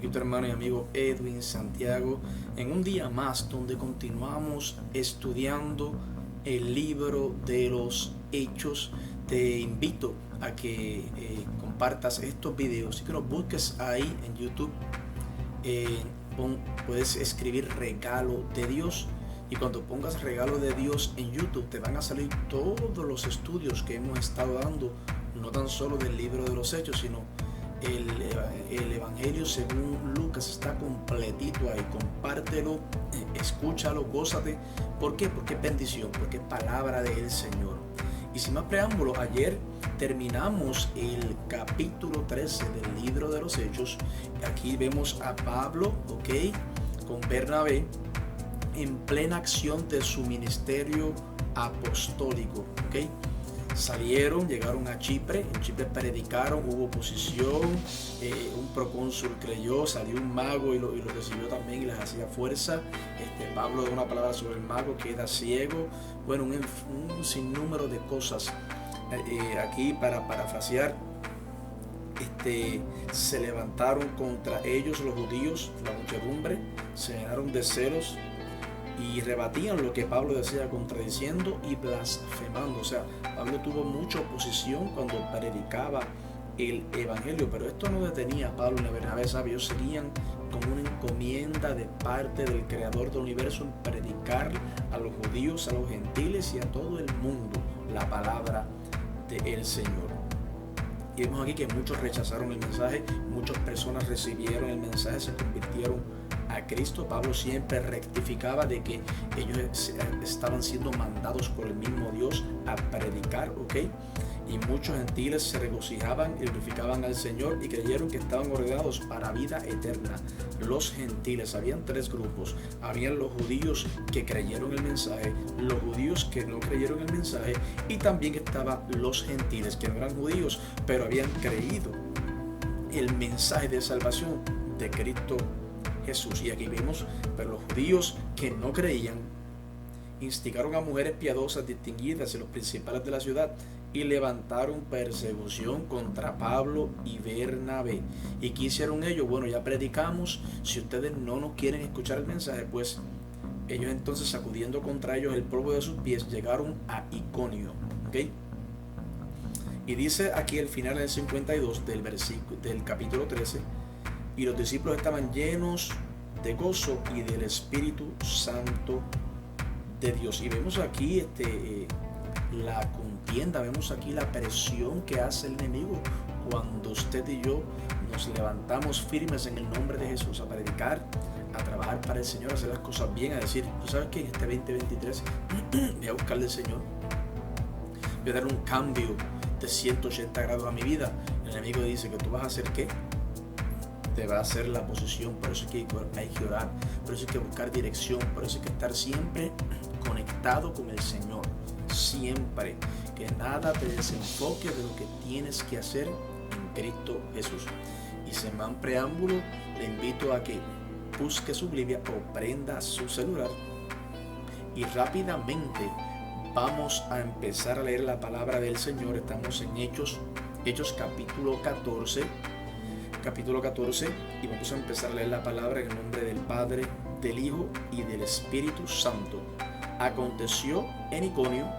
Aquí tu hermano y amigo Edwin Santiago, en un día más donde continuamos estudiando el libro de los Hechos. Te invito a que compartas estos videos y que los busques ahí en YouTube. Puedes escribir regalo de Dios, y cuando pongas regalo de Dios en YouTube te van a salir todos los estudios que hemos estado dando, no tan solo del libro de los Hechos, sino el Evangelio según Lucas. Está completito ahí. Compártelo, escúchalo, gózate. ¿Por qué? Porque es bendición, porque es palabra del Señor. Y sin más preámbulo, ayer terminamos el capítulo 13 del libro de los Hechos. Aquí vemos a Pablo, con Bernabé, en plena acción de su ministerio apostólico. Salieron, llegaron a Chipre. En Chipre predicaron, hubo oposición, un procónsul creyó, salió un mago y lo recibió también y les hacía fuerza. Pablo da una palabra sobre el mago, queda ciego. Bueno, un sinnúmero de cosas. Aquí, para parafrasear, se levantaron contra ellos los judíos, la muchedumbre, se llenaron de celos y rebatían lo que Pablo decía, contradiciendo y blasfemando. O sea, Pablo tuvo mucha oposición cuando predicaba el Evangelio, pero esto no detenía a Pablo y a Bernabé. Ellos seguían con una encomienda de parte del Creador del universo en predicar a los judíos, a los gentiles y a todo el mundo la palabra del Señor. Y vemos aquí que muchos rechazaron el mensaje, muchas personas recibieron el mensaje, se convirtieron a Cristo. Pablo siempre rectificaba de que ellos estaban siendo mandados por el mismo Dios a predicar, y muchos gentiles se regocijaban y glorificaban al Señor y creyeron que estaban ordenados para vida eterna. Los gentiles, habían tres grupos: habían los judíos que creyeron el mensaje, los judíos que no creyeron el mensaje, y también estaban los gentiles que no eran judíos pero habían creído el mensaje de salvación de Cristo Jesús. Y aquí vemos, pero los judíos que no creían instigaron a mujeres piadosas distinguidas y los principales de la ciudad y levantaron persecución contra Pablo y Bernabé. ¿Y qué hicieron ellos? Bueno, ya predicamos, si ustedes no nos quieren escuchar el mensaje, pues ellos entonces, sacudiendo contra ellos el polvo de sus pies, llegaron a Iconio. Y dice aquí al final del 52 del capítulo 13: y los discípulos estaban llenos de gozo y del Espíritu Santo de Dios. Y vemos aquí la contienda, vemos aquí la presión que hace el enemigo cuando usted y yo nos levantamos firmes en el nombre de Jesús a predicar, a trabajar para el Señor, a hacer las cosas bien, a decir: ¿tú sabes qué? En este 2023 voy a buscarle al Señor, voy a dar un cambio de 180 grados a mi vida. El enemigo dice que tú vas a hacer ¿qué? Te va a hacer la oposición. Por eso hay que orar, por eso hay que buscar dirección, por eso hay que estar siempre conectado con el Señor. Siempre, que nada te desenfoque de lo que tienes que hacer en Cristo Jesús. Y sin más preámbulo, le invito a que busque su Biblia o prenda su celular y rápidamente vamos a empezar a leer la palabra del Señor. Estamos en Hechos capítulo 14, y vamos a empezar a leer la palabra en el nombre del Padre, del Hijo y del Espíritu Santo. Aconteció en Iconio,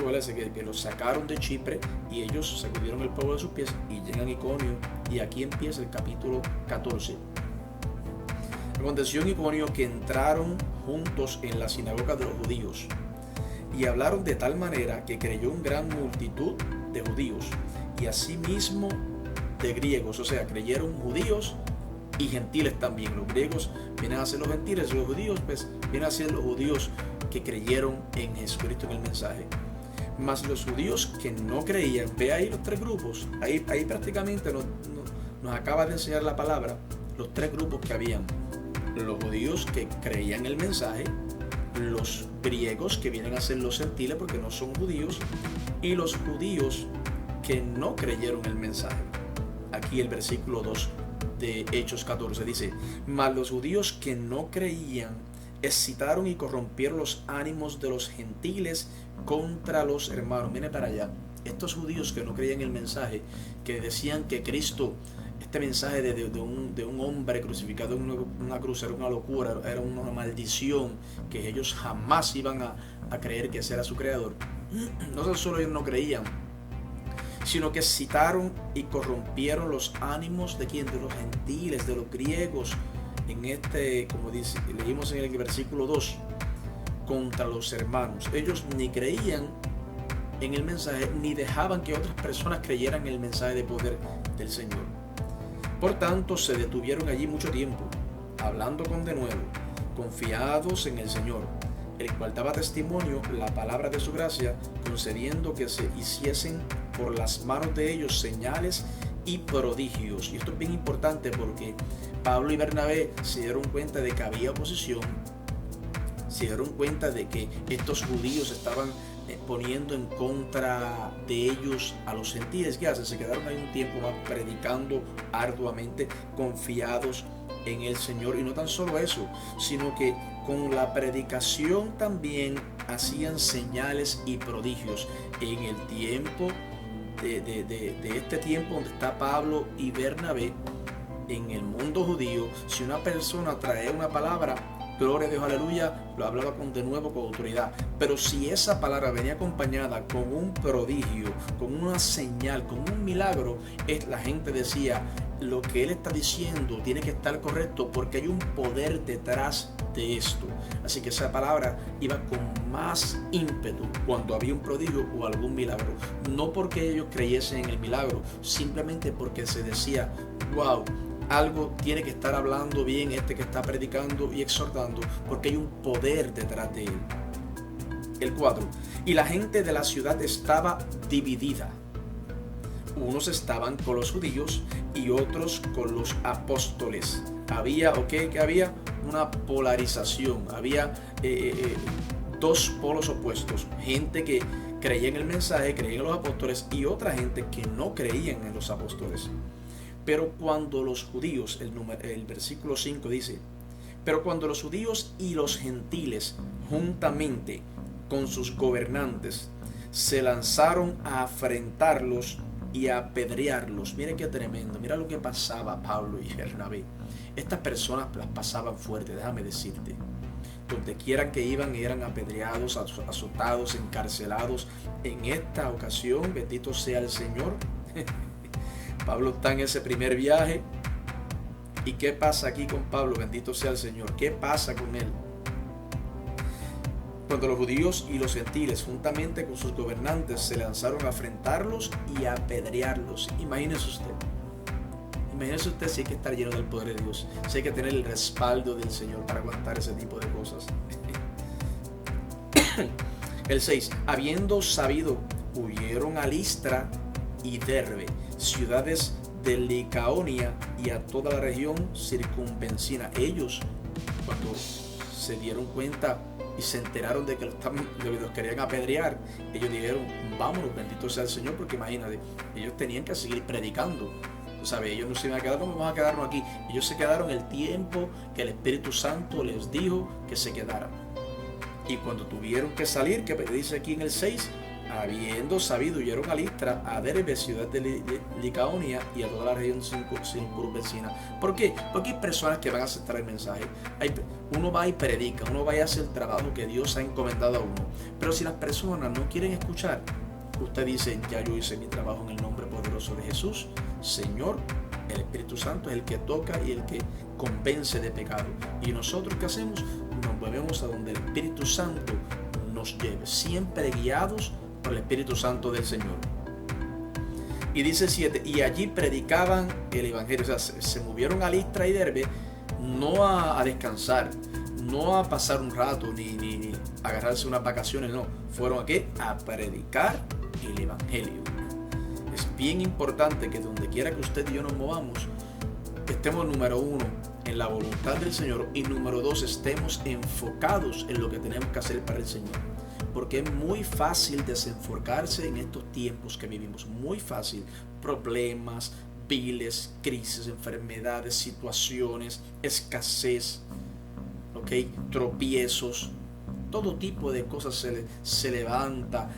parece que los sacaron de Chipre y ellos sacudieron el polvo de sus pies y llegan a Iconio, y aquí empieza el capítulo 14. Aconteció en Iconio que entraron juntos en la sinagoga de los judíos y hablaron de tal manera que creyó una gran multitud de judíos y asimismo de griegos. O sea, creyeron judíos y gentiles también. Los griegos vienen a ser los gentiles, y los judíos pues vienen a ser los judíos que creyeron en Jesucristo, en el mensaje. Mas los judíos que no creían, ve ahí los tres grupos, ahí prácticamente nos acaba de enseñar la palabra los tres grupos que habían: los judíos que creían el mensaje, los griegos que vienen a ser los gentiles porque no son judíos, y los judíos que no creyeron el mensaje. Aquí el versículo 2 de Hechos 14 dice: mas los judíos que no creían excitaron y corrompieron los ánimos de los gentiles contra los hermanos. Miren para allá, estos judíos que no creían el mensaje, que decían que Cristo este mensaje de un hombre crucificado en una cruz era una locura, era una maldición, que ellos jamás iban a creer que ese era su creador. No solo ellos no creían, sino que citaron y corrompieron los ánimos de quién, de los gentiles, de los griegos, como dice, leímos en el versículo 2, contra los hermanos. Ellos ni creían en el mensaje, ni dejaban que otras personas creyeran en el mensaje de poder del Señor. Por tanto, se detuvieron allí mucho tiempo, hablando con denuedo, confiados en el Señor, el cual daba testimonio la palabra de su gracia, concediendo que se hiciesen por las manos de ellos señales y prodigios. Y esto es bien importante porque Pablo y Bernabé se dieron cuenta de que había oposición, se dieron cuenta de que estos judíos estaban poniendo en contra de ellos a los gentiles. ¿Qué hacen? Se quedaron ahí un tiempo más predicando arduamente, confiados en el Señor. Y no tan solo eso, sino que con la predicación también hacían señales y prodigios. En el tiempo de este tiempo donde está Pablo y Bernabé, en el mundo judío, si una persona trae una palabra, gloria a Dios, aleluya, lo hablaba de nuevo con autoridad. Pero si esa palabra venía acompañada con un prodigio, con una señal, con un milagro, la gente decía, lo que él está diciendo tiene que estar correcto porque hay un poder detrás de esto. Así que esa palabra iba con más ímpetu cuando había un prodigio o algún milagro. No porque ellos creyesen en el milagro, simplemente porque se decía, wow, algo tiene que estar hablando bien que está predicando y exhortando, porque hay un poder detrás de él. El 4. Y la gente de la ciudad estaba dividida. Unos estaban con los judíos y otros con los apóstoles. Había una polarización, había dos polos opuestos. Gente que creía en el mensaje, creía en los apóstoles, y otra gente que no creían en los apóstoles. Pero cuando los judíos, el versículo 5 dice, pero cuando los judíos y los gentiles, juntamente con sus gobernantes, se lanzaron a afrentarlos y a apedrearlos. Mira qué tremendo, mira lo que pasaba Pablo y Bernabé. Estas personas las pasaban fuerte, déjame decirte. Donde quieran que iban, eran apedreados, azotados, encarcelados. En esta ocasión, bendito sea el Señor, Pablo está en ese primer viaje. ¿Y qué pasa aquí con Pablo? Bendito sea el Señor. ¿Qué pasa con él? Cuando los judíos y los gentiles, juntamente con sus gobernantes, se lanzaron a afrentarlos y a apedrearlos. Imagínese usted si hay que estar lleno del poder de Dios, si hay que tener el respaldo del Señor para aguantar ese tipo de cosas. El 6. Habiendo sabido, huyeron a Listra y Derbe, ciudades de Licaonia, y a toda la región circunvencina. Ellos, cuando se dieron cuenta y se enteraron de que los querían apedrear, ellos dijeron, vámonos, bendito sea el Señor, porque imagínate, ellos tenían que seguir predicando. Tú sabes, ellos no se iban a quedar, vamos a quedarnos aquí. Ellos se quedaron el tiempo que el Espíritu Santo les dijo que se quedaran. Y cuando tuvieron que salir, que dice aquí en el 6, habiendo sabido, huyeron a Listra, a Derbe, ciudad de Licaonia, y a toda la región circunvecina. ¿Por qué? Porque hay personas que van a aceptar el mensaje. Uno va y predica, uno va y hace el trabajo que Dios ha encomendado a uno. Pero si las personas no quieren escuchar, usted dice, ya yo hice mi trabajo en el nombre poderoso de Jesús. Señor, el Espíritu Santo es el que toca y el que convence de pecado. Y nosotros, ¿qué hacemos? Nos movemos a donde el Espíritu Santo nos lleve, siempre guiados por el Espíritu Santo del Señor. Y dice 7, y allí predicaban el Evangelio. O sea, se movieron a Listra y Derbe, no a descansar, no a pasar un rato, ni agarrarse unas vacaciones, no. Fueron ¿a qué? A predicar el Evangelio. Es bien importante que donde quiera que usted y yo nos movamos, estemos número 1 en la voluntad del Señor, y número 2, estemos enfocados en lo que tenemos que hacer para el Señor. Porque es muy fácil desenfocarse en estos tiempos que vivimos. Muy fácil. Problemas, viles, crisis, enfermedades, situaciones, escasez, tropiezos. todo tipo de cosas se levanta,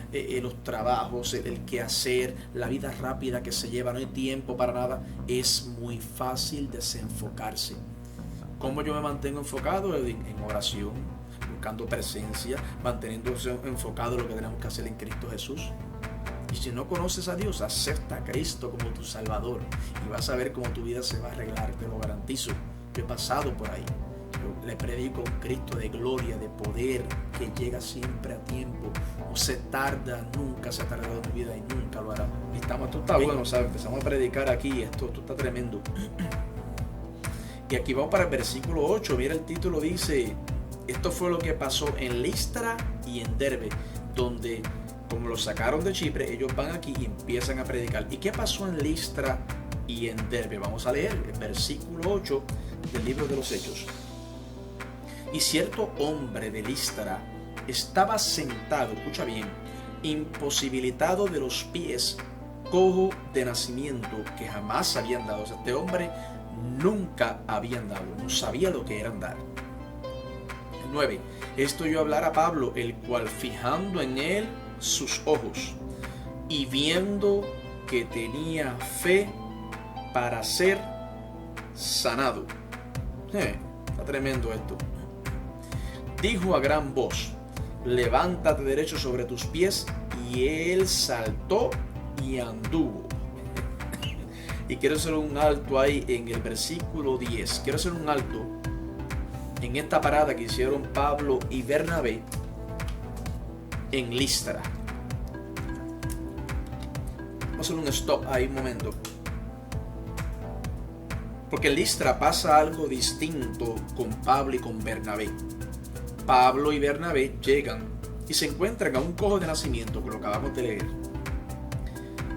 los trabajos, el quehacer, la vida rápida que se lleva, no hay tiempo para nada, es muy fácil desenfocarse. ¿Cómo yo me mantengo enfocado? En oración, buscando presencia, manteniéndose enfocado en lo que tenemos que hacer en Cristo Jesús. Y si no conoces a Dios, acepta a Cristo como tu Salvador y vas a ver cómo tu vida se va a arreglar, te lo garantizo. Yo he pasado por ahí. Yo le predico a un Cristo de gloria, de poder, que llega siempre a tiempo. No se tarda, nunca se ha tardado en mi vida y nunca lo hará. Esto está bueno, ¿sabes? Empezamos a predicar aquí, esto está tremendo. Y aquí vamos para el versículo 8. Mira, el título dice: esto fue lo que pasó en Listra y en Derbe, donde, como lo sacaron de Chipre, ellos van aquí y empiezan a predicar. ¿Y qué pasó en Listra y en Derbe? Vamos a leer el versículo 8 del libro de los Hechos. Y cierto hombre de Listra estaba sentado, escucha bien, imposibilitado de los pies, cojo de nacimiento, que jamás había andado. O sea, este hombre nunca había andado, no sabía lo que era andar. 9. Esto oyó hablar a Pablo, el cual, fijando en él sus ojos y viendo que tenía fe para ser sanado. Está tremendo esto. Dijo a gran voz: levántate derecho sobre tus pies. Y él saltó y anduvo. Y quiero hacer un alto ahí en el versículo 10. Quiero hacer un alto en esta parada que hicieron Pablo y Bernabé en Listra. Vamos a hacer un stop ahí un momento. Porque en Listra pasa algo distinto con Pablo y con Bernabé. Pablo y Bernabé llegan y se encuentran a un cojo de nacimiento, que lo acabamos de leer.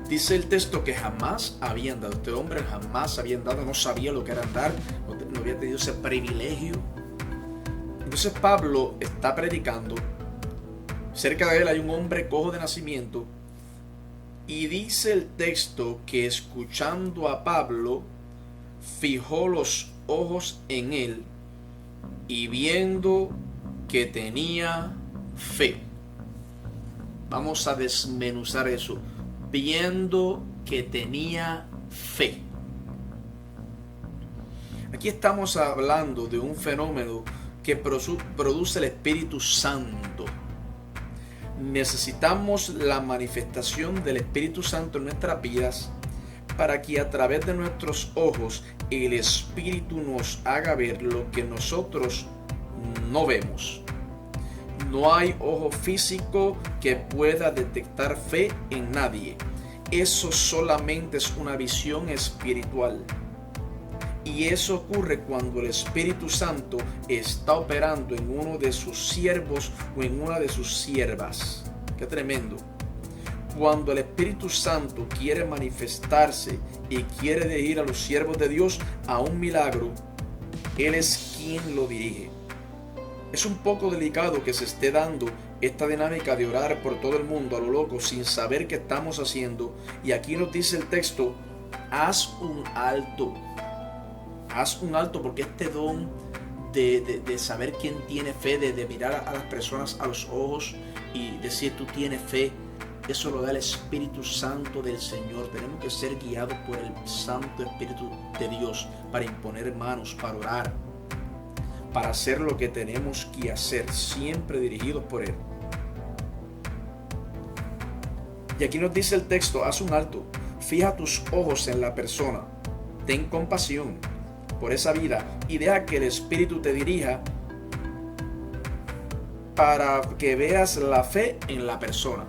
Dice el texto que jamás había andado. Este hombre jamás había andado, no sabía lo que era andar, no había tenido ese privilegio. Entonces Pablo está predicando. Cerca de él hay un hombre cojo de nacimiento. Y dice el texto que, escuchando a Pablo, fijó los ojos en él y viendo que tenía fe. Vamos a desmenuzar eso. Viendo que tenía fe. Aquí estamos hablando de un fenómeno que produce el Espíritu Santo. Necesitamos la manifestación del Espíritu Santo en nuestras vidas para que a través de nuestros ojos el Espíritu nos haga ver lo que nosotros no vemos. No hay ojo físico que pueda detectar fe en nadie. Eso solamente es una visión espiritual. Y eso ocurre cuando el Espíritu Santo está operando en uno de sus siervos o en una de sus siervas. ¡Qué tremendo! Cuando el Espíritu Santo quiere manifestarse y quiere dirigir a los siervos de Dios a un milagro, Él es quien lo dirige. Es un poco delicado que se esté dando esta dinámica de orar por todo el mundo a lo loco sin saber qué estamos haciendo. Y aquí nos dice el texto: haz un alto. Haz un alto, porque este don de saber quién tiene fe, de mirar a las personas a los ojos y decir tú tienes fe, eso lo da el Espíritu Santo del Señor. Tenemos que ser guiados por el Santo Espíritu de Dios para imponer manos, para orar, para hacer lo que tenemos que hacer, siempre dirigidos por Él. Y aquí nos dice el texto: haz un alto, fija tus ojos en la persona, ten compasión por esa vida y deja que el Espíritu te dirija para que veas la fe en la persona.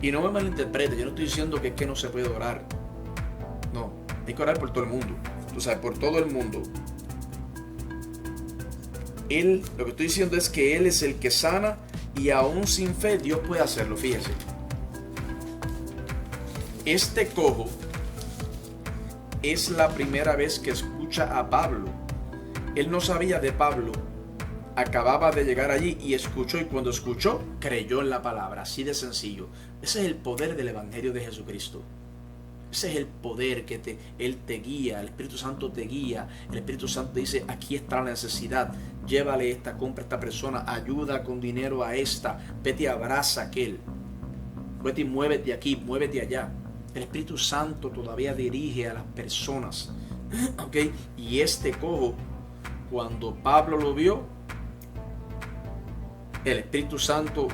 Y no me malinterprete, yo no estoy diciendo que es que no se puede orar. No, hay que orar por todo el mundo. Tú sabes, por todo el mundo. Lo que estoy diciendo es que Él es el que sana, y aún sin fe Dios puede hacerlo. Fíjese, este cojo es la primera vez que escucha a Pablo. Él no sabía de Pablo, acababa de llegar allí y escuchó, y cuando escuchó creyó en la palabra. Así de sencillo. Ese es el poder del Evangelio de Jesucristo. Ese es el poder que Él te guía, el Espíritu Santo te guía. El Espíritu Santo dice: aquí está la necesidad, llévale esta, compra a esta persona, ayuda con dinero a esta, vete y abraza a aquel, vete y muévete aquí, muévete allá. El Espíritu Santo todavía dirige a las personas, ¿ok? Y este cojo, cuando Pablo lo vio, el Espíritu Santo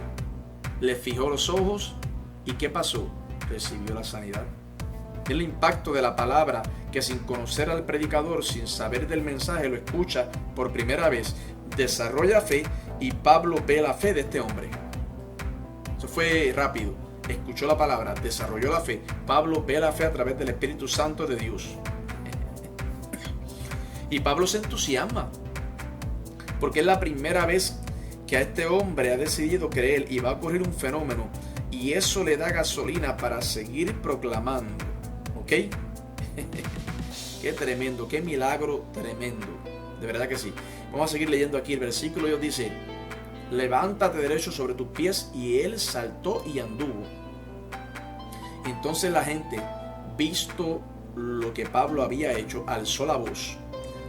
le fijó los ojos y ¿qué pasó? Recibió la sanidad. El impacto de la palabra que sin conocer al predicador, sin saber del mensaje, lo escucha por primera vez, desarrolla fe y Pablo ve la fe de este hombre. Eso fue rápido. Escuchó la palabra, desarrolló la fe. Pablo ve la fe a través del Espíritu Santo de Dios. Y Pablo se entusiasma porque es la primera vez que a este hombre ha decidido creer y va a ocurrir un fenómeno, y eso le da gasolina para seguir proclamando. ¿Ok? Qué tremendo, qué milagro tremendo. De verdad que sí. Vamos a seguir leyendo aquí el versículo. Dios dice: levántate derecho sobre tus pies. Y él saltó y anduvo. Entonces la gente, visto lo que Pablo había hecho, alzó la voz,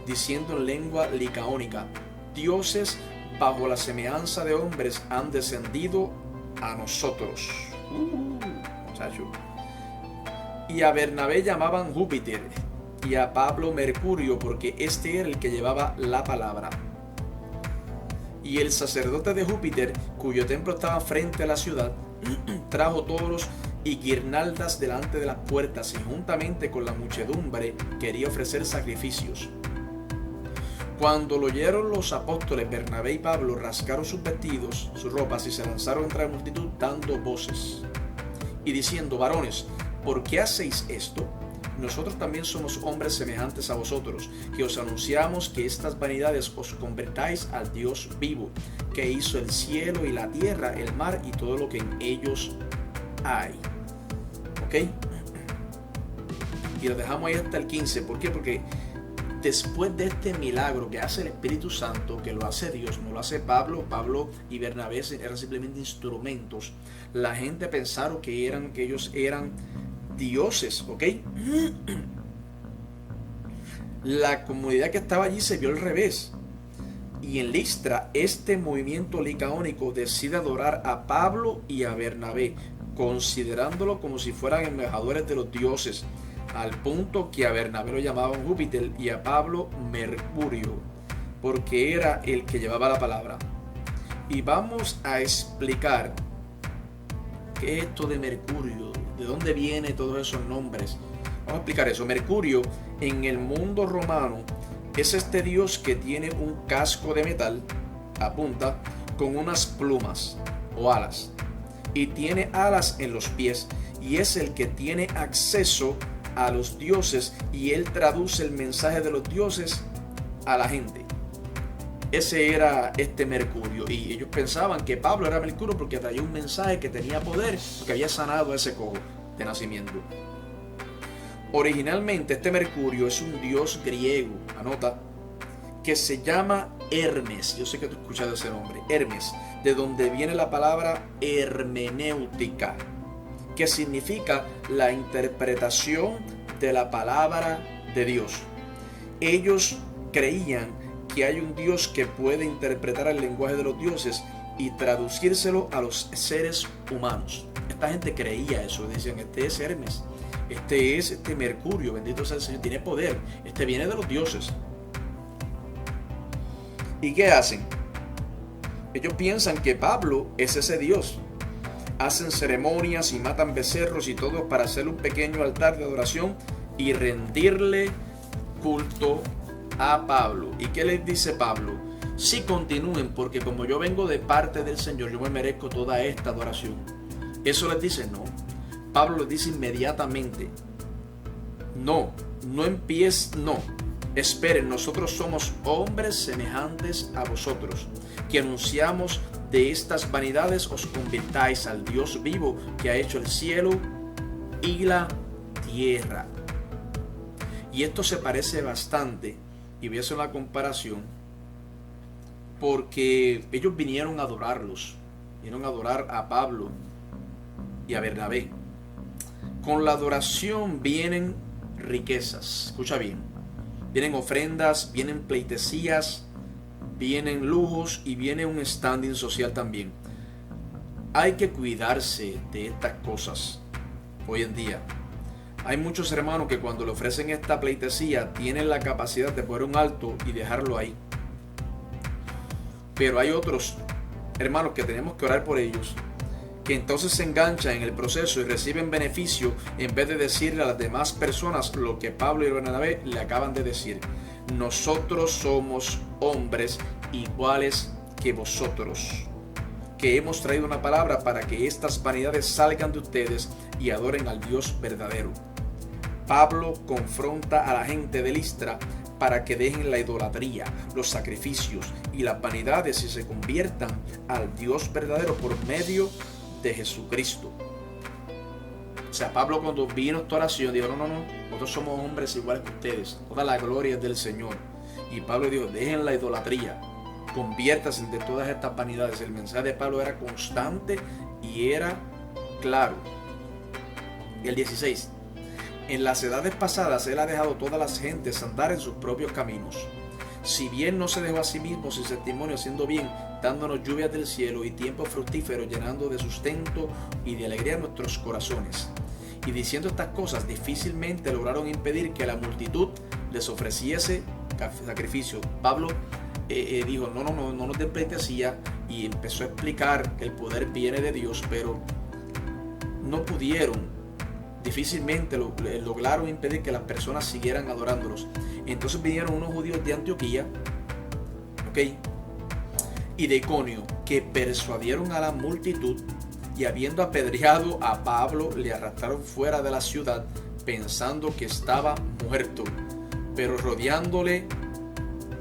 diciendo en lengua licaónica: dioses bajo la semejanza de hombres han descendido a nosotros. Muchacho. Y a Bernabé llamaban Júpiter, y a Pablo Mercurio, porque este era el que llevaba la palabra. Y el sacerdote de Júpiter, cuyo templo estaba frente a la ciudad, trajo toros y guirnaldas delante de las puertas, y juntamente con la muchedumbre quería ofrecer sacrificios. Cuando lo oyeron los apóstoles, Bernabé y Pablo rasgaron sus vestidos, sus ropas, y se lanzaron entre la multitud dando voces y diciendo: varones, ¿por qué hacéis esto? Nosotros también somos hombres semejantes a vosotros, que os anunciamos que estas vanidades os convertáis al Dios vivo, que hizo el cielo y la tierra, el mar y todo lo que en ellos hay. ¿Ok? Y lo dejamos ahí hasta el 15. ¿Por qué? Porque después de este milagro que hace el Espíritu Santo, que lo hace Dios, no lo hace Pablo y Bernabé eran simplemente instrumentos. La gente pensaron que ellos eran dioses, ¿ok? La comunidad que estaba allí se vio al revés. Y en Listra, este movimiento licaónico decide adorar a Pablo y a Bernabé, considerándolo como si fueran embajadores de los dioses, al punto que a Bernabé lo llamaban Júpiter y a Pablo Mercurio, porque era el que llevaba la palabra. Y vamos a explicar qué es esto de Mercurio, de dónde vienen todos esos nombres. Vamos a explicar eso. Mercurio en el mundo romano es este dios que tiene un casco de metal a punta con unas plumas o alas, y tiene alas en los pies, y es el que tiene acceso a los dioses, y él traduce el mensaje de los dioses a la gente. Ese era este Mercurio, y ellos pensaban que Pablo era Mercurio porque traía un mensaje que tenía poder, porque había sanado a ese cojo de nacimiento. Originalmente este Mercurio es un dios griego, anota, que se llama Hermes. Yo sé que tú has escuchado ese nombre, Hermes, de donde viene la palabra hermenéutica, que significa la interpretación de la palabra de Dios. Ellos creían que hay un Dios que puede interpretar el lenguaje de los dioses y traducírselo a los seres humanos. Esta gente creía eso, decían: este es Hermes, este es este Mercurio, bendito sea el Señor, tiene poder, este viene de los dioses. ¿Y qué hacen? Ellos piensan que Pablo es ese Dios. Hacen ceremonias y matan becerros y todo para hacer un pequeño altar de adoración y rendirle culto a Pablo. ¿Y qué les dice Pablo? Sí, continúen, porque como yo vengo de parte del Señor, yo me merezco toda esta adoración. Eso les dice no. Pablo les dice inmediatamente: no empieces, no. Esperen, nosotros somos hombres semejantes a vosotros, que anunciamos de estas vanidades os convirtáis al Dios vivo, que ha hecho el cielo y la tierra. Y esto se parece bastante, y voy a hacer una comparación, porque ellos vinieron a adorarlos, vinieron a adorar a Pablo y a Bernabé. Con la adoración vienen riquezas, escucha bien, vienen ofrendas, vienen pleitesías, vienen lujos y viene un standing social también. Hay que cuidarse de estas cosas hoy en día. Hay muchos hermanos que cuando le ofrecen esta pleitesía tienen la capacidad de poner un alto y dejarlo ahí. Pero hay otros hermanos que tenemos que orar por ellos, que entonces se enganchan en el proceso y reciben beneficio en vez de decirle a las demás personas lo que Pablo y Bernabé le acaban de decir. Nosotros somos hombres iguales que vosotros, que hemos traído una palabra para que estas vanidades salgan de ustedes y adoren al Dios verdadero. Pablo confronta a la gente de Listra para que dejen la idolatría, los sacrificios y las vanidades y se conviertan al Dios verdadero por medio de Jesucristo. O sea, Pablo cuando vino esta oración dijo, no, nosotros somos hombres iguales que ustedes, toda la gloria es del Señor. Y Pablo dijo, dejen la idolatría, conviértanse de todas estas vanidades. El mensaje de Pablo era constante y era claro. Y el 16, en las edades pasadas él ha dejado todas las gentes andar en sus propios caminos. Si bien no se dejó a sí mismo sin testimonio, haciendo bien, dándonos lluvias del cielo y tiempos fructíferos, llenando de sustento y de alegría nuestros corazones. Y diciendo estas cosas, difícilmente lograron impedir que la multitud les ofreciese sacrificio. Pablo dijo, no nos den pleitesía, y empezó a explicar que el poder viene de Dios, pero no pudieron. Difícilmente lograron impedir que las personas siguieran adorándolos. Entonces vinieron unos judíos de Antioquía, y de Iconio, que persuadieron a la multitud, y habiendo apedreado a Pablo, le arrastraron fuera de la ciudad, pensando que estaba muerto. Pero rodeándole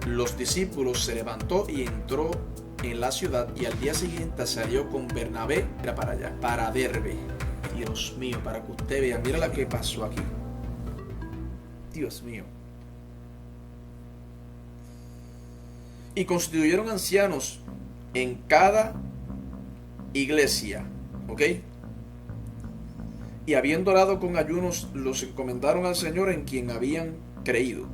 los discípulos, se levantó y entró en la ciudad, y al día siguiente salió con Bernabé para allá, para Derbe. Dios mío, para que usted vea, mira lo que pasó aquí. Dios mío. Y constituyeron ancianos en cada iglesia, y habiendo orado con ayunos, los encomendaron al Señor en quien habían creído.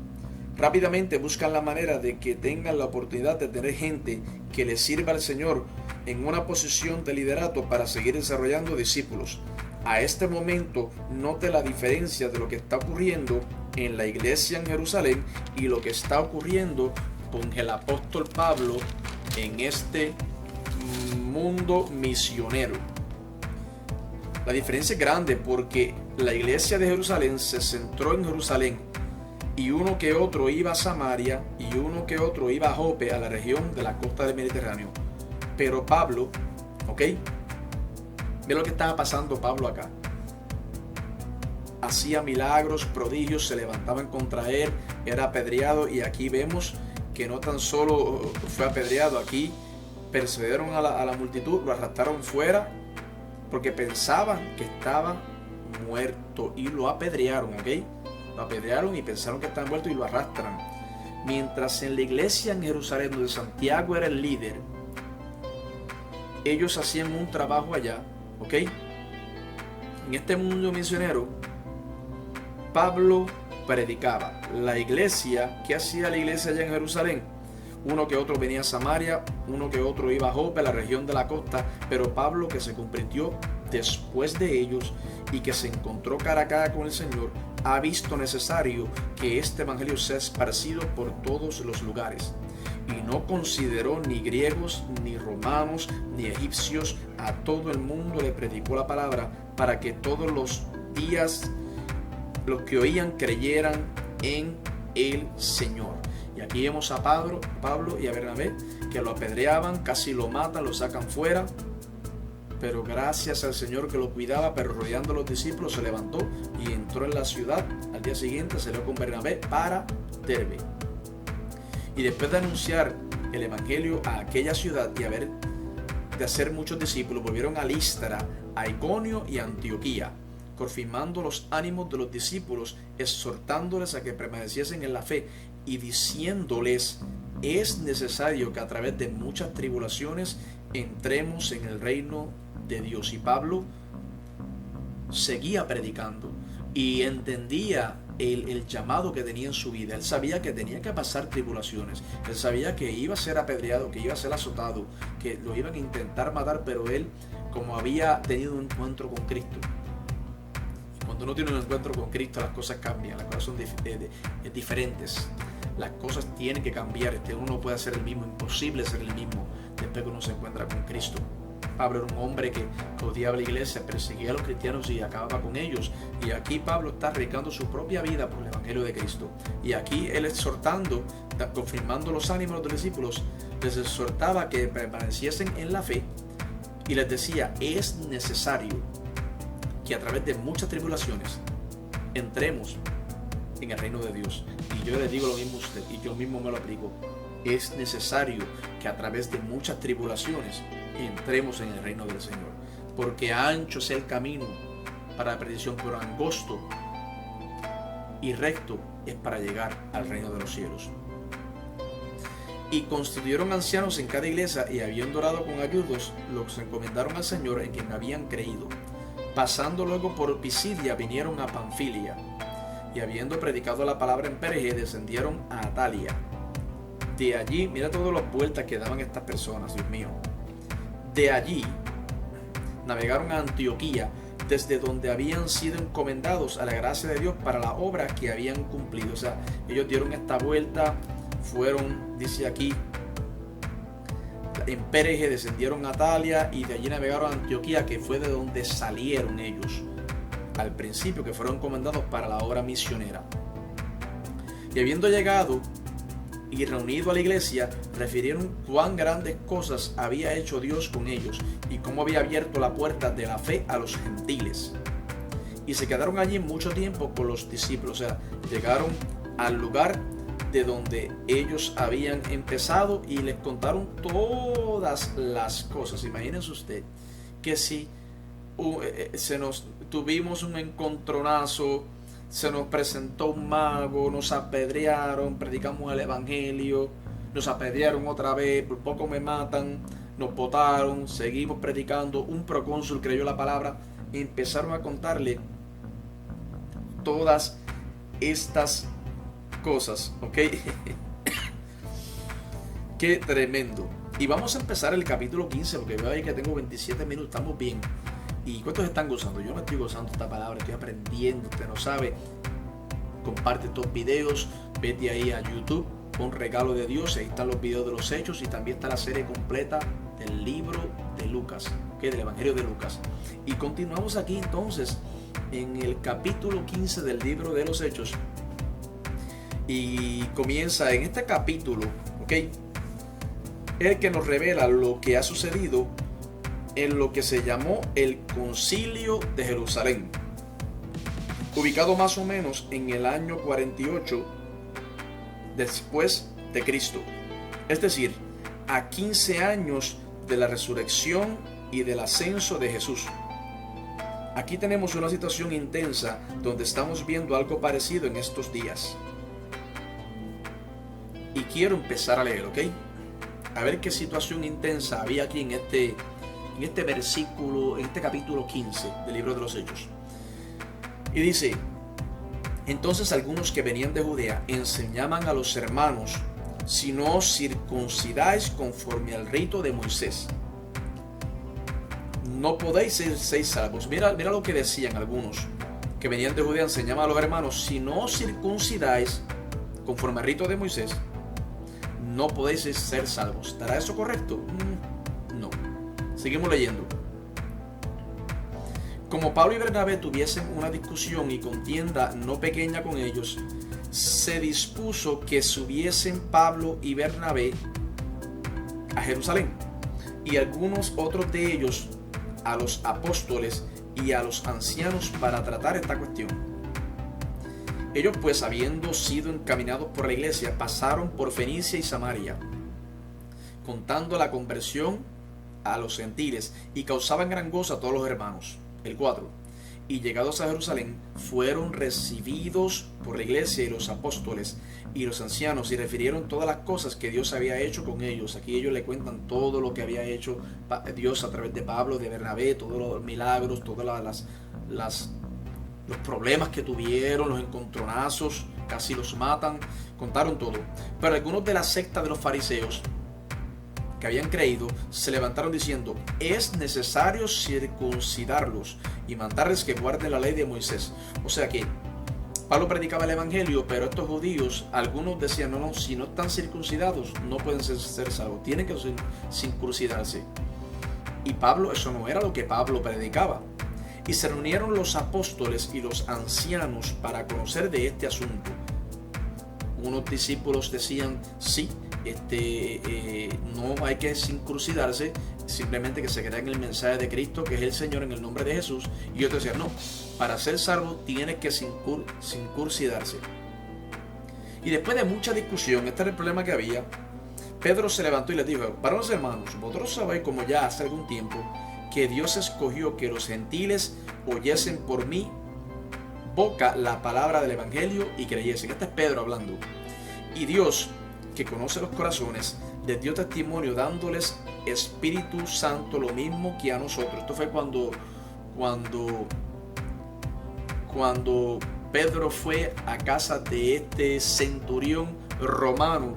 Rápidamente buscan la manera de que tengan la oportunidad de tener gente que les sirva al Señor en una posición de liderato para seguir desarrollando discípulos. A este momento, note la diferencia de lo que está ocurriendo en la iglesia en Jerusalén y lo que está ocurriendo con el apóstol Pablo en este mundo misionero. La diferencia es grande porque la iglesia de Jerusalén se centró en Jerusalén, y uno que otro iba a Samaria y uno que otro iba a Jope, a la región de la costa del Mediterráneo. Pero Pablo, ve lo que estaba pasando Pablo acá. Hacía milagros, prodigios, se levantaban contra él, era apedreado, y aquí vemos que no tan solo fue apedreado, aquí persuadieron a la multitud, lo arrastraron fuera porque pensaban que estaba muerto y lo apedrearon, Lo apedrearon y pensaron que estaba muerto y lo arrastran. Mientras en la iglesia en Jerusalén, donde Santiago era el líder, ellos hacían un trabajo allá, En este mundo misionero, Pablo predicaba. La iglesia, ¿qué hacía la iglesia allá en Jerusalén? Uno que otro venía a Samaria, uno que otro iba a Jope, la región de la costa, pero Pablo, que se convirtió después de ellos y que se encontró cara a cara con el Señor, ha visto necesario que este evangelio sea esparcido por todos los lugares. Y no consideró ni griegos, ni romanos, ni egipcios, a todo el mundo le predicó la palabra, para que todos los días los que oían creyeran en el Señor. Y aquí vemos a Pablo y a Bernabé, que lo apedreaban, casi lo matan, lo sacan fuera, pero gracias al Señor que lo cuidaba, pero rodeando a los discípulos, se levantó y entró en la ciudad. Al día siguiente salió con Bernabé para Derbe. Y después de anunciar el evangelio a aquella ciudad y de hacer muchos discípulos, volvieron a Listra, a Iconio y a Antioquía, confirmando los ánimos de los discípulos, exhortándoles a que permaneciesen en la fe y diciéndoles: es necesario que a través de muchas tribulaciones entremos en el reino de Dios. Y Pablo seguía predicando y entendía el llamado que tenía en su vida. Él sabía que tenía que pasar tribulaciones. Él sabía que iba a ser apedreado, que iba a ser azotado, que lo iban a intentar matar, pero él, como había tenido un encuentro con Cristo, cuando uno tiene un encuentro con Cristo, las cosas cambian, las cosas son diferentes. Las cosas tienen que cambiar. Uno no puede ser el mismo, imposible ser el mismo después que uno se encuentra con Cristo. Pablo era un hombre que odiaba la iglesia, perseguía a los cristianos y acababa con ellos. Y aquí Pablo está arriesgando su propia vida por el Evangelio de Cristo. Y aquí él exhortando, confirmando los ánimos de los discípulos, les exhortaba que permaneciesen en la fe y les decía: es necesario que a través de muchas tribulaciones entremos en el reino de Dios. Y yo le digo lo mismo a usted, y yo mismo me lo aplico: es necesario que a través de muchas tribulaciones entremos en el reino del Señor, porque ancho es el camino para la perdición, pero angosto y recto es para llegar al reino de los cielos. Y constituyeron ancianos en cada iglesia, y habiendo orado con ayudos, los encomendaron al Señor en quien habían creído. Pasando luego por Pisidia, vinieron a Panfilia, y habiendo predicado la palabra en Perge, descendieron a Atalia. De allí, mira todas las vueltas que daban estas personas, Dios mío. De allí navegaron a Antioquía, desde donde habían sido encomendados a la gracia de Dios para la obra que habían cumplido. O sea, ellos dieron esta vuelta, fueron, dice aquí, en Perge, descendieron a Atalia, y de allí navegaron a Antioquía, que fue de donde salieron ellos al principio, que fueron encomendados para la obra misionera. Y habiendo llegado y reunido a la iglesia, refirieron cuán grandes cosas había hecho Dios con ellos y cómo había abierto la puerta de la fe a los gentiles. Y se quedaron allí mucho tiempo con los discípulos. O sea, llegaron al lugar de donde ellos habían empezado y les contaron todas las cosas. Imagínense usted que si tuvimos un encontronazo, se nos presentó un mago, nos apedrearon, predicamos el evangelio, nos apedrearon otra vez, por poco me matan, nos botaron, seguimos predicando, un procónsul creyó la palabra, y empezaron a contarle todas estas cosas, ¿ok? Qué tremendo. Y vamos a empezar el capítulo 15, porque veo ahí que tengo 27 minutos, estamos bien. ¿Y cuántos están gozando? Yo me estoy gozando esta palabra, estoy aprendiendo, usted no sabe. Comparte estos videos, vete ahí a YouTube, pon Regalo de Dios, ahí están los videos de los Hechos, y también está la serie completa del libro de Lucas, ¿okay? Del Evangelio de Lucas. Y continuamos aquí entonces en el capítulo 15 del libro de los Hechos. Y comienza en este capítulo, ¿ok? El que nos revela lo que ha sucedido en lo que se llamó el Concilio de Jerusalén, ubicado más o menos en el año 48 después de Cristo, es decir, a 15 años de la resurrección y del ascenso de Jesús. Aquí tenemos una situación intensa donde estamos viendo algo parecido en estos días. Y quiero empezar a leer, ¿ok? A ver qué situación intensa había aquí en este versículo, en este capítulo 15 del libro de los Hechos. Y dice: entonces algunos que venían de Judea enseñaban a los hermanos: si no os circuncidáis conforme al rito de Moisés, no podéis ser salvos. Mira lo que decían algunos que venían de Judea, enseñaban a los hermanos: si no os circuncidáis conforme al rito de Moisés, no podéis ser salvos. ¿Estará eso correcto? No. Seguimos leyendo. Como Pablo y Bernabé tuviesen una discusión y contienda no pequeña con ellos, se dispuso que subiesen Pablo y Bernabé a Jerusalén, y algunos otros de ellos a los apóstoles y a los ancianos para tratar esta cuestión. Ellos pues, habiendo sido encaminados por la iglesia, pasaron por Fenicia y Samaria, contando la conversión a los gentiles, y causaban gran gozo a todos los hermanos. El 4. Y llegados a Jerusalén, fueron recibidos por la iglesia y los apóstoles y los ancianos, y refirieron todas las cosas que Dios había hecho con ellos. Aquí ellos le cuentan todo lo que había hecho Dios a través de Pablo, de Bernabé, todos los milagros, todas las los problemas que tuvieron, los encontronazos, casi los matan, contaron todo. Pero algunos de la secta de los fariseos que habían creído se levantaron diciendo: es necesario circuncidarlos y mandarles que guarden la ley de Moisés. O sea que Pablo predicaba el evangelio, pero estos judíos, algunos decían: no, si no están circuncidados no pueden ser salvos, tienen que circuncidarse. Y Pablo, eso no era lo que Pablo predicaba. Y se reunieron los apóstoles y los ancianos para conocer de este asunto. Unos discípulos decían: sí, no hay que circuncidarse, simplemente que se crea en el mensaje de Cristo, que es el Señor, en el nombre de Jesús. Y otros decían: no, para ser salvo tienes que circuncidarse. Y después de mucha discusión, este era el problema que había, Pedro se levantó y les dijo: varones hermanos, vosotros sabéis, como ya hace algún tiempo, que Dios escogió que los gentiles oyesen por mi boca la palabra del evangelio y creyesen. Este es Pedro hablando. Y Dios, que conoce los corazones, les dio testimonio dándoles Espíritu Santo, lo mismo que a nosotros. Esto fue cuando Pedro fue a casa de este centurión romano,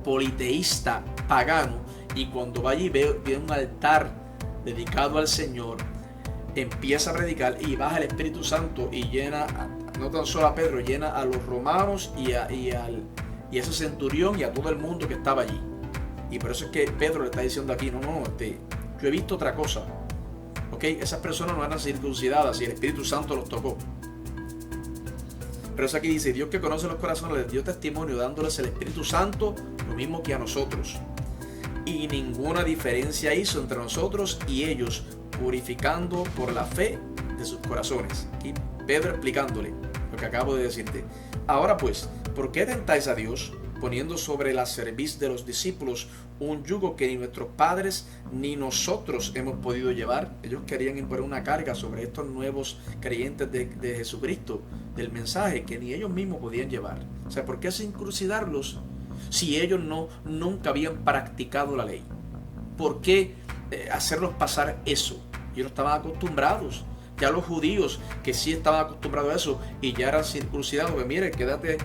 politeísta, pagano, y cuando va allí ve un altar dedicado al Señor, empieza a predicar y baja el Espíritu Santo y llena, no tan solo a Pedro, llena a los romanos y a ese centurión y a todo el mundo que estaba allí. Y por eso es que Pedro le está diciendo aquí: no, yo he visto otra cosa. ¿Ok? Esas personas no eran circuncidadas y el Espíritu Santo los tocó. Pero eso aquí dice: Dios, que conoce los corazones, les dio testimonio dándoles el Espíritu Santo, lo mismo que a nosotros. Y ninguna diferencia hizo entre nosotros y ellos, purificando por la fe de sus corazones. Aquí Pedro explicándole lo que acabo de decirte. Ahora pues, ¿por qué tentáis a Dios, poniendo sobre la cerviz de los discípulos un yugo que ni nuestros padres ni nosotros hemos podido llevar? Ellos querían imponer una carga sobre estos nuevos creyentes de Jesucristo, del mensaje, que ni ellos mismos podían llevar. O sea, ¿por qué circuncidarlos si ellos nunca habían practicado la ley? ¿Por qué hacerlos pasar eso? Ellos no estaban acostumbrados. Ya los judíos, que sí estaban acostumbrados a eso y ya eran circuncidados, pues mire, quédate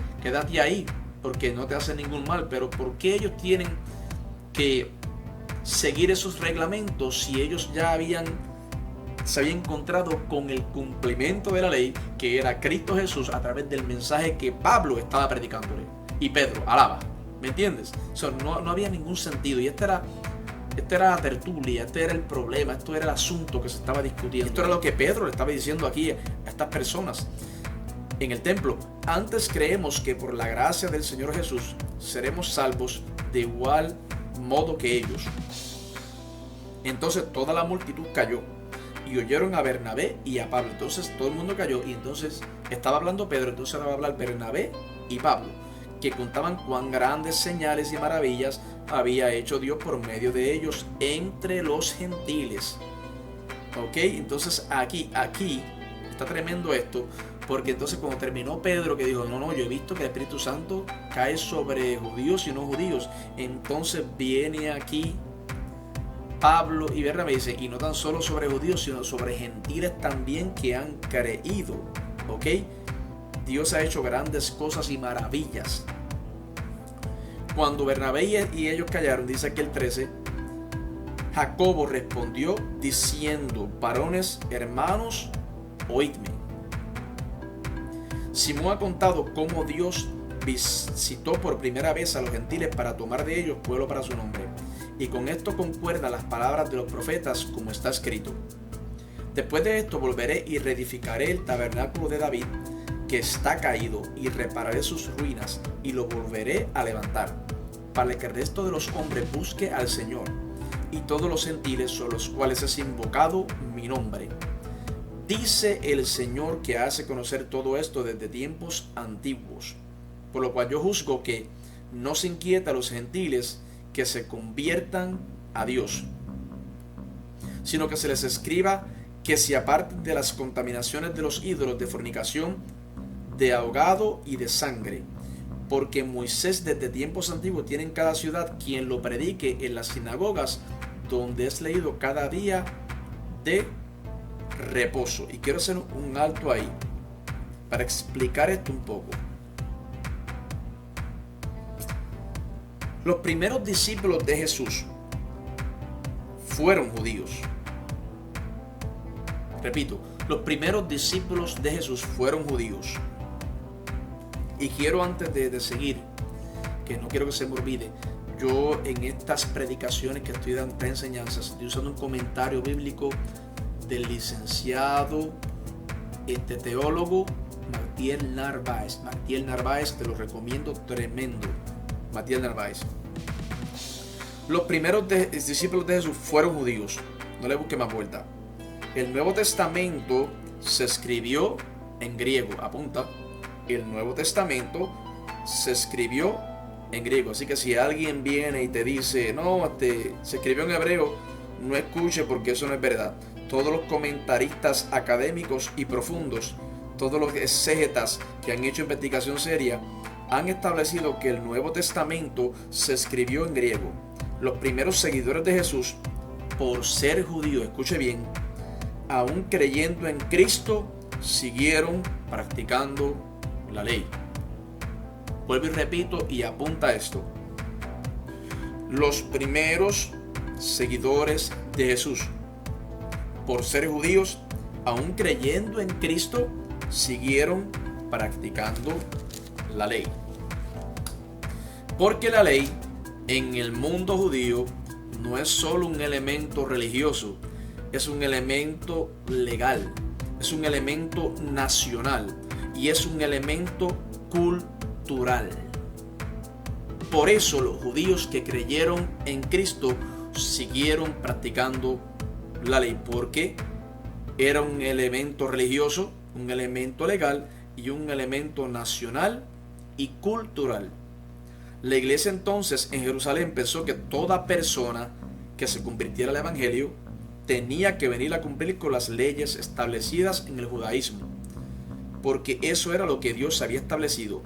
ahí, porque no te hacen ningún mal. Pero ¿por qué ellos tienen que seguir esos reglamentos si ellos ya se habían encontrado con el cumplimiento de la ley, que era Cristo Jesús, a través del mensaje que Pablo estaba predicándole? Y Pedro, alaba, ¿me entiendes? O sea, no había ningún sentido. Y esta era la tertulia, este era el problema, esto era el asunto que se estaba discutiendo. Esto era lo que Pedro le estaba diciendo aquí a estas personas en el templo. Antes creemos que por la gracia del Señor Jesús seremos salvos de igual modo que ellos. Entonces toda la multitud cayó y oyeron a Bernabé y a Pablo. Entonces todo el mundo cayó y entonces estaba hablando Pedro, entonces ahora va a hablar Bernabé y Pablo, que contaban cuán grandes señales y maravillas había hecho Dios por medio de ellos entre los gentiles. Ok, entonces aquí está tremendo esto, porque entonces cuando terminó Pedro, que dijo: no, yo he visto que el Espíritu Santo cae sobre judíos y no judíos, entonces viene aquí Pablo y Bernabé y dice: y no tan solo sobre judíos, sino sobre gentiles también que han creído. Ok, Dios ha hecho grandes cosas y maravillas. Cuando Bernabé y ellos callaron, dice aquí el 13, Jacobo respondió diciendo: varones hermanos, oídme. Simón ha contado cómo Dios visitó por primera vez a los gentiles para tomar de ellos pueblo para su nombre. Y con esto concuerdan las palabras de los profetas, como está escrito: después de esto volveré y reedificaré el tabernáculo de David, que está caído, y repararé sus ruinas y lo volveré a levantar, para que el resto de los hombres busque al Señor, y todos los gentiles sobre los cuales es invocado mi nombre. Dice el Señor, que hace conocer todo esto desde tiempos antiguos. Por lo cual yo juzgo que no se inquieta a los gentiles que se conviertan a Dios, sino que se les escriba que se aparten de las contaminaciones de los ídolos, de fornicación, de ahogado y de sangre, porque Moisés desde tiempos antiguos tiene en cada ciudad quien lo predique en las sinagogas, donde es leído cada día de reposo. Y quiero hacer un alto ahí. para explicar esto un poco. Los primeros discípulos de Jesús fueron judíos. Repito, los primeros discípulos de Jesús fueron judíos. Y quiero, antes de seguir, que no quiero que se me olvide, yo en estas predicaciones que estoy dando, estas enseñanzas, estoy usando un comentario bíblico del licenciado teólogo Matías Narváez. Matías Narváez, te lo recomiendo, tremendo. Matías Narváez. Los primeros discípulos de Jesús fueron judíos. No le busque más vuelta. El Nuevo Testamento se escribió en griego. Apunta. El Nuevo Testamento se escribió en griego. Así que si alguien viene y te dice, no, se escribió en hebreo, no escuche, porque eso no es verdad. Todos los comentaristas académicos y profundos, todos los exégetas que han hecho investigación seria, han establecido que el Nuevo Testamento se escribió en griego. Los primeros seguidores de Jesús, por ser judíos, escuche bien, aún creyendo en Cristo, siguieron practicando la ley. Vuelvo y repito y apunta esto. Los primeros seguidores de Jesús, por ser judíos, aún creyendo en Cristo, siguieron practicando la ley. Porque la ley en el mundo judío no es solo un elemento religioso, es un elemento legal, es un elemento nacional y es un elemento cultural. Por eso los judíos que creyeron en Cristo siguieron practicando la ley, porque era un elemento religioso, un elemento legal y un elemento nacional y cultural. La iglesia entonces en Jerusalén pensó que toda persona que se convirtiera al evangelio tenía que venir a cumplir con las leyes establecidas en el judaísmo, porque eso era lo que Dios había establecido.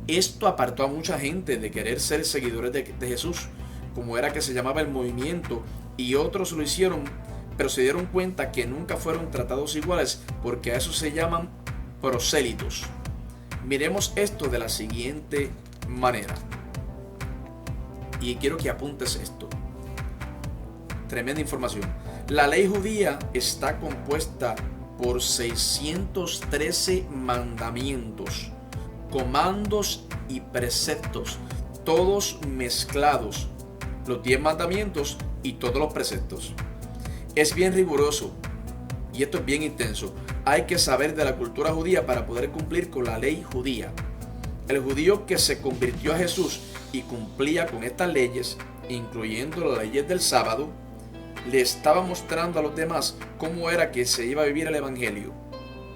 Esto apartó a mucha gente de querer ser seguidores de Jesús, como era que se llamaba el movimiento, y otros lo hicieron, pero se dieron cuenta que nunca fueron tratados iguales, porque a eso se llaman prosélitos. Miremos esto de la siguiente manera, y quiero que apuntes esto. Tremenda información. La ley judía está compuesta por 613 mandamientos, comandos y preceptos, todos mezclados, los 10 mandamientos y todos los preceptos. Es bien riguroso y esto es bien intenso. Hay que saber de la cultura judía para poder cumplir con la ley judía. El judío que se convirtió a Jesús y cumplía con estas leyes, incluyendo las leyes del sábado, le estaba mostrando a los demás cómo era que se iba a vivir el evangelio.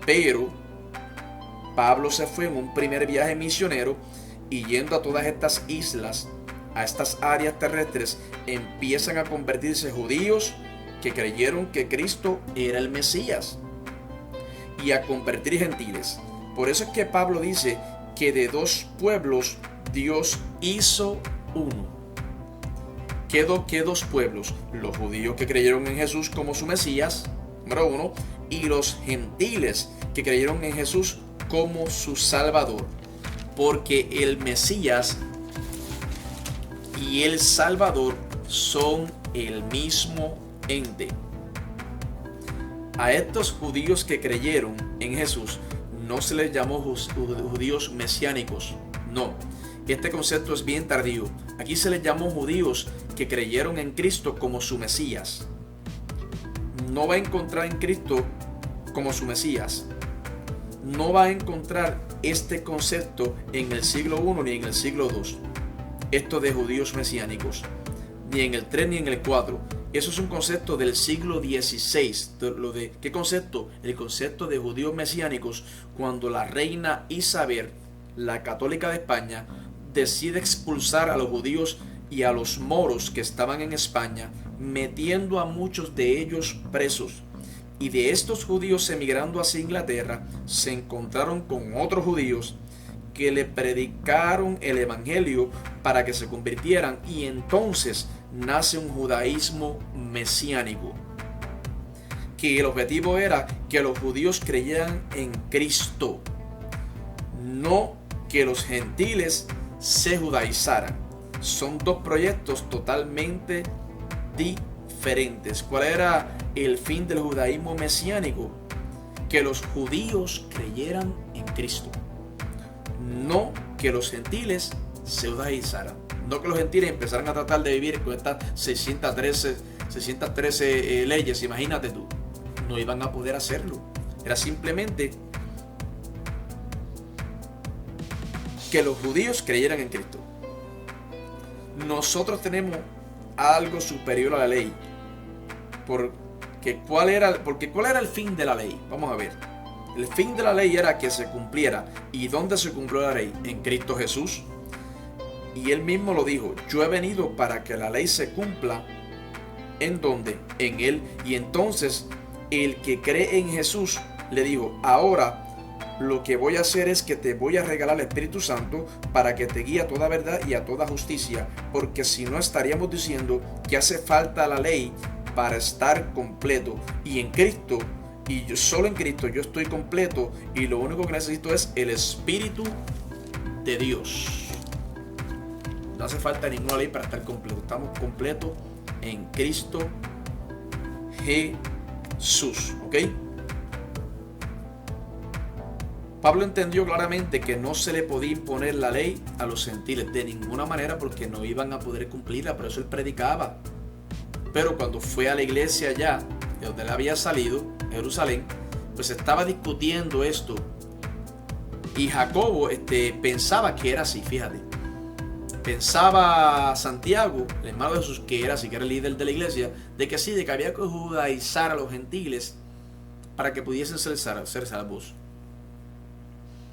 Pero Pablo se fue en un primer viaje misionero y yendo a todas estas islas, a estas áreas terrestres, empiezan a convertirse judíos que creyeron que Cristo era el Mesías y a convertir gentiles. Por eso es que Pablo dice que de dos pueblos Dios hizo uno. ¿Qué dos pueblos? Los judíos que creyeron en Jesús como su Mesías, número uno, y los gentiles que creyeron en Jesús como su Salvador. Porque el Mesías y el Salvador son el mismo ente. A estos judíos que creyeron en Jesús no se les llamó judíos mesiánicos, no. Este concepto es bien tardío. Aquí se les llamó judíos que creyeron en Cristo como su Mesías. No va a encontrar en Cristo como su Mesías. No va a encontrar este concepto en el siglo I ni en el siglo II. Esto de judíos mesiánicos. Ni en el 3 ni en el 4. Eso es un concepto del siglo XVI. ¿Qué concepto? El concepto de judíos mesiánicos, cuando la reina Isabel, la católica de España, decide expulsar a los judíos y a los moros que estaban en España, metiendo a muchos de ellos presos. Y de estos judíos emigrando hacia Inglaterra, se encontraron con otros judíos que le predicaron el evangelio para que se convirtieran, y entonces nace un judaísmo mesiánico que el objetivo era que los judíos creyeran en Cristo, no que los gentiles se judaizaran. Son dos proyectos totalmente diferentes. ¿Cuál era el fin del judaísmo mesiánico? Que los judíos creyeran en Cristo, no que los gentiles se judaizaran, no que los gentiles empezaran a tratar de vivir con estas 613 leyes. Imagínate tú, no iban a poder hacerlo. Era simplemente que los judíos creyeran en Cristo. Nosotros tenemos algo superior a la ley. Porque ¿cuál era el fin de la ley? Vamos a ver. El fin de la ley era que se cumpliera. ¿Y dónde se cumplió la ley? En Cristo Jesús. Y él mismo lo dijo: yo he venido para que la ley se cumpla. ¿En dónde? En él. Y entonces el que cree en Jesús le dijo: ahora lo que voy a hacer es que te voy a regalar el Espíritu Santo para que te guíe a toda verdad y a toda justicia, porque si no estaríamos diciendo que hace falta la ley para estar completo, y en Cristo, y yo, solo en Cristo yo estoy completo, y lo único que necesito es el Espíritu de Dios. No hace falta ninguna ley para estar completo, estamos completos en Cristo Jesús, ¿ok? Pablo entendió claramente que no se le podía imponer la ley a los gentiles de ninguna manera, porque no iban a poder cumplirla. Por eso él predicaba. Pero cuando fue a la iglesia allá, de donde él había salido, Jerusalén, pues estaba discutiendo esto. Y Jacobo pensaba que era así, fíjate. Pensaba Santiago, el hermano de Jesús, que era así, que era el líder de la iglesia, de que sí, de que había que judaizar a los gentiles para que pudiesen ser salvos.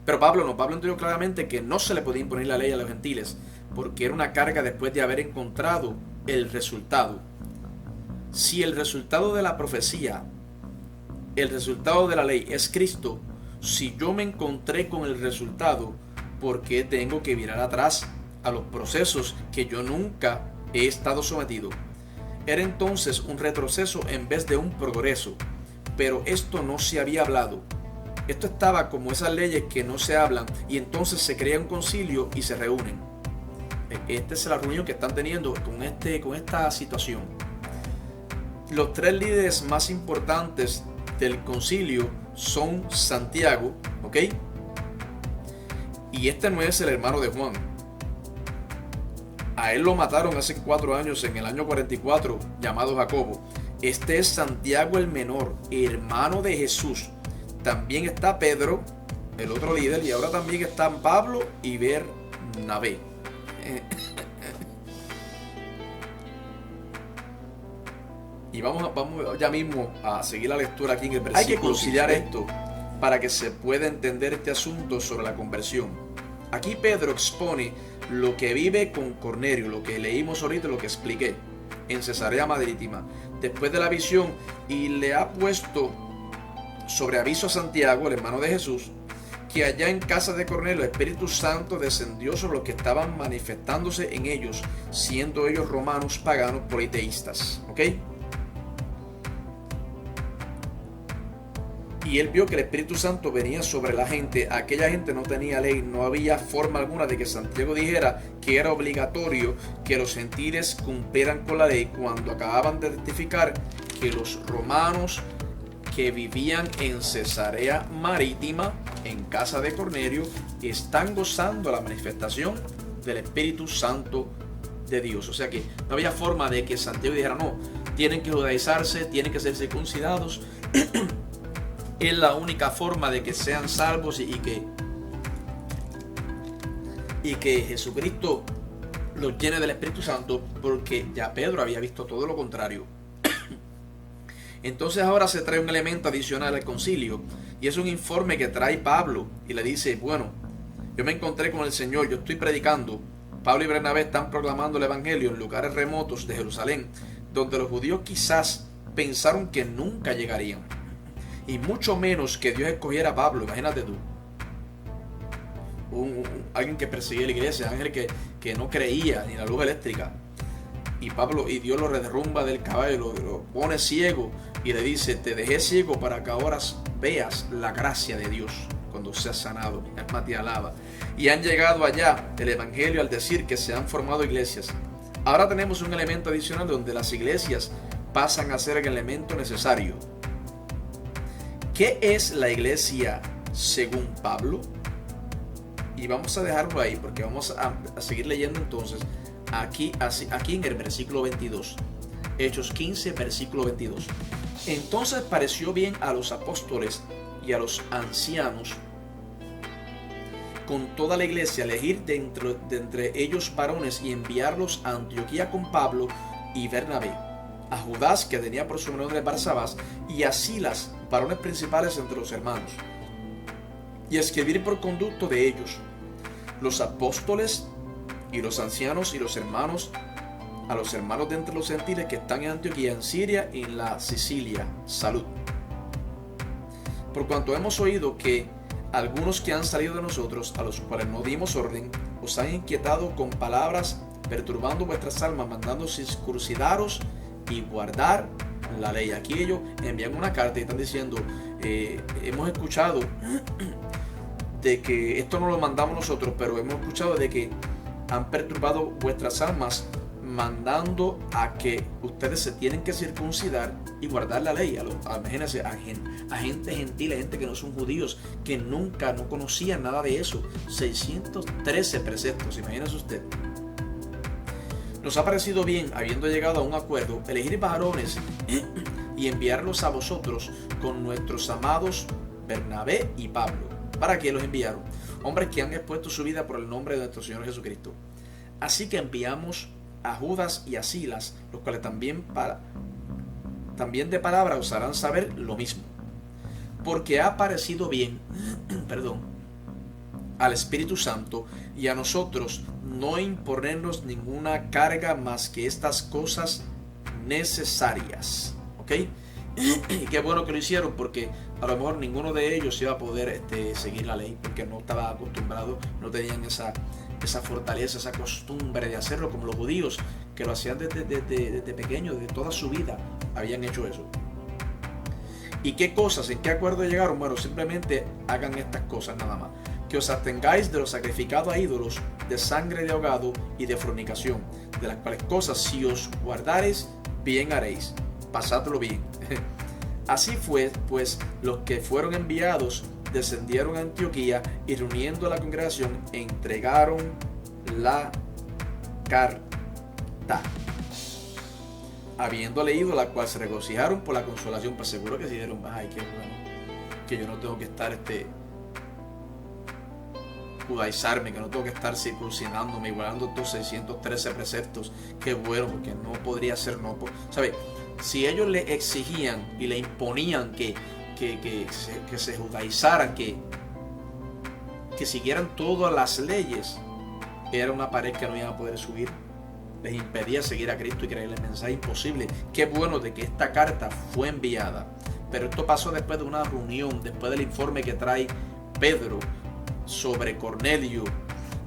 Pero Pablo entendió claramente que no se le podía imponer la ley a los gentiles, porque era una carga después de haber encontrado el resultado. Si el resultado de la profecía, el resultado de la ley es Cristo, si yo me encontré con el resultado, ¿por qué tengo que mirar atrás a los procesos que yo nunca he estado sometido? Era entonces un retroceso en vez de un progreso. Pero esto no se había hablado. Esto estaba como esas leyes que no se hablan, y entonces se crea un concilio y se reúnen. Esta es la reunión que están teniendo con esta situación. Los tres líderes más importantes del concilio son Santiago, ¿ok? Y este no es el hermano de Juan. A él lo mataron hace 4 años, en el año 44, llamado Jacobo. Este es Santiago el menor, hermano de Jesús. También está Pedro, el otro líder, y ahora también están Pablo y Bernabé. Y vamos ya mismo a seguir la lectura aquí en el versículo. Hay que conciliar esto para que se pueda entender este asunto sobre la conversión. Aquí Pedro expone lo que vive con Cornelio, lo que leímos ahorita, lo que expliqué en Cesarea Marítima, después de la visión, y le ha puesto sobre aviso a Santiago, el hermano de Jesús, que allá en casa de Cornelio el Espíritu Santo descendió sobre los que estaban manifestándose en ellos, siendo ellos romanos paganos politeístas. ¿Ok? Y él vio que el Espíritu Santo venía sobre la gente. Aquella gente no tenía ley, no había forma alguna de que Santiago dijera que era obligatorio que los gentiles cumplieran con la ley, cuando acababan de testificar que los romanos que vivían en Cesarea Marítima, en casa de Cornelio, están gozando la manifestación del Espíritu Santo de Dios. O sea que no había forma de que Santiago dijera: no, tienen que judaizarse, tienen que ser circuncidados. Es la única forma de que sean salvos y que Jesucristo los llene del Espíritu Santo, porque ya Pedro había visto todo lo contrario. Entonces ahora se trae un elemento adicional al concilio, y es un informe que trae Pablo, y le dice: bueno, yo me encontré con el Señor, yo estoy predicando. Pablo y Bernabé están proclamando el evangelio en lugares remotos de Jerusalén, donde los judíos quizás pensaron que nunca llegarían, y mucho menos que Dios escogiera a Pablo. Imagínate tú, alguien que perseguía la iglesia, ángel que no creía ni en la luz eléctrica, y Dios lo derrumba del caballo, lo pone ciego, y le dice: te dejé ciego para que ahora veas la gracia de Dios cuando seas sanado. Mi alma te alaba. Y han llegado allá el evangelio al decir que se han formado iglesias. Ahora tenemos un elemento adicional donde las iglesias pasan a ser el elemento necesario. ¿Qué es la iglesia según Pablo? Y vamos a dejarlo ahí porque vamos a seguir leyendo entonces aquí en el versículo 22. Hechos 15, versículo 22. Entonces pareció bien a los apóstoles y a los ancianos con toda la iglesia elegir de entre ellos varones y enviarlos a Antioquía con Pablo y Bernabé, a Judas, que tenía por su nombre Barsabás, y a Silas, varones principales entre los hermanos, y escribir por conducto de ellos, los apóstoles y los ancianos y los hermanos, a los hermanos de entre los gentiles que están en Antioquía, en Siria y en la Sicilia, salud. Por cuanto hemos oído que algunos que han salido de nosotros, a los cuales no dimos orden, os han inquietado con palabras, perturbando vuestras almas, mandando circuncidaros y guardar la ley. Aquí ellos envían una carta y están diciendo: hemos escuchado de que esto no lo mandamos nosotros, pero hemos escuchado de que han perturbado vuestras almas, mandando a que ustedes se tienen que circuncidar y guardar la ley. Imagínense, a gente gentil, a gente que no son judíos, que no conocían nada de eso. 613 preceptos, imagínense usted. Nos ha parecido bien, habiendo llegado a un acuerdo, elegir varones y enviarlos a vosotros con nuestros amados Bernabé y Pablo. ¿Para qué los enviaron? Hombres que han expuesto su vida por el nombre de nuestro Señor Jesucristo. Así que enviamos a Judas y a Silas, los cuales también de palabra os harán saber lo mismo, porque ha parecido bien al Espíritu Santo y a nosotros no imponernos ninguna carga más que estas cosas necesarias. ¿Ok? Y qué bueno que lo hicieron, porque a lo mejor ninguno de ellos iba a poder seguir la ley, porque no estaba acostumbrado, no tenían esa fortaleza, esa costumbre de hacerlo como los judíos, que lo hacían desde pequeños, de toda su vida habían hecho eso. ¿Y qué cosas? ¿En qué acuerdo llegaron? Bueno, simplemente hagan estas cosas nada más: que os abstengáis de lo sacrificado a ídolos, de sangre de ahogado y de fornicación, de las cuales cosas si os guardareis, bien haréis. Pasadlo bien. Así fue, pues los que fueron enviados descendieron a Antioquía y, reuniendo a la congregación, entregaron la carta, habiendo leído la cual se regocijaron por la consolación. Pues seguro que se dieron: ay, qué bueno, que yo no tengo que estar judaizarme, que no tengo que estar circuncidándome y guardando estos 613 preceptos. Qué bueno, porque no podría ser ¿sabe? Si ellos le exigían y le imponían que se judaizaran, que siguieran todas las leyes, era una pared que no iban a poder subir. Les impedía seguir a Cristo y creer el mensaje. Imposible. Qué bueno de que esta carta fue enviada, pero esto pasó después de una reunión, después del informe que trae Pedro sobre Cornelio,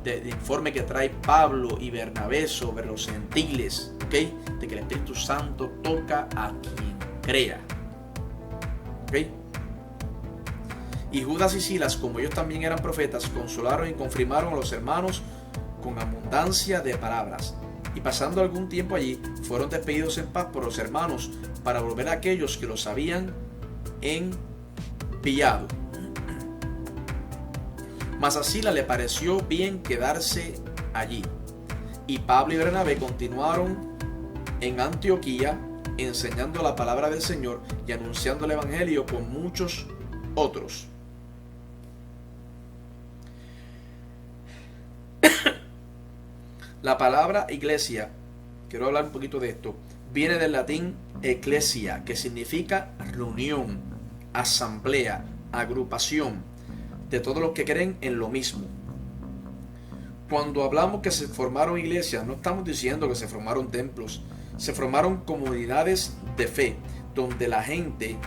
del informe que trae Pablo y Bernabé sobre los gentiles, ¿okay? De que el Espíritu Santo toca a quien crea, ¿okay? Y Judas y Silas, como ellos también eran profetas, consolaron y confirmaron a los hermanos con abundancia de palabras. Y pasando algún tiempo allí, fueron despedidos en paz por los hermanos, para volver a aquellos que los habían enviado. Mas a Silas le pareció bien quedarse allí, y Pablo y Bernabé continuaron en Antioquía, enseñando la palabra del Señor y anunciando el evangelio con muchos otros. La palabra iglesia, quiero hablar un poquito de esto, viene del latín ecclesia, que significa reunión, asamblea, agrupación de todos los que creen en lo mismo. Cuando hablamos que se formaron iglesias, no estamos diciendo que se formaron templos, se formaron comunidades de fe, donde la gente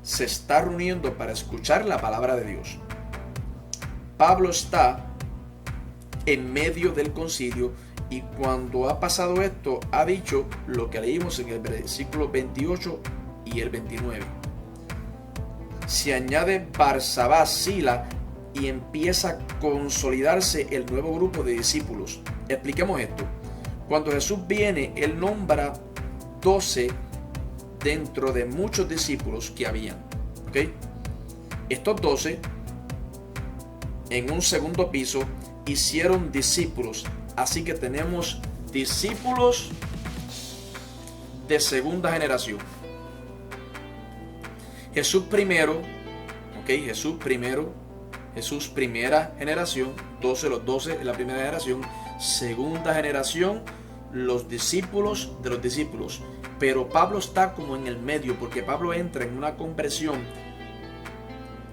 se está reuniendo para escuchar la palabra de Dios. Pablo está en medio del concilio, y cuando ha pasado esto, ha dicho lo que leímos en el versículo 28 y el 29. Se añade Barsabás, Sila, y empieza a consolidarse el nuevo grupo de discípulos. Expliquemos esto. Cuando Jesús viene, Él nombra 12 dentro de muchos discípulos que habían. ¿Okay? Estos 12, en un segundo piso, hicieron discípulos. Así que tenemos discípulos de segunda generación. Jesús primero, Jesús primera generación, los 12 en la primera generación, segunda generación, los discípulos de los discípulos. Pero Pablo está como en el medio, porque Pablo entra en una conversión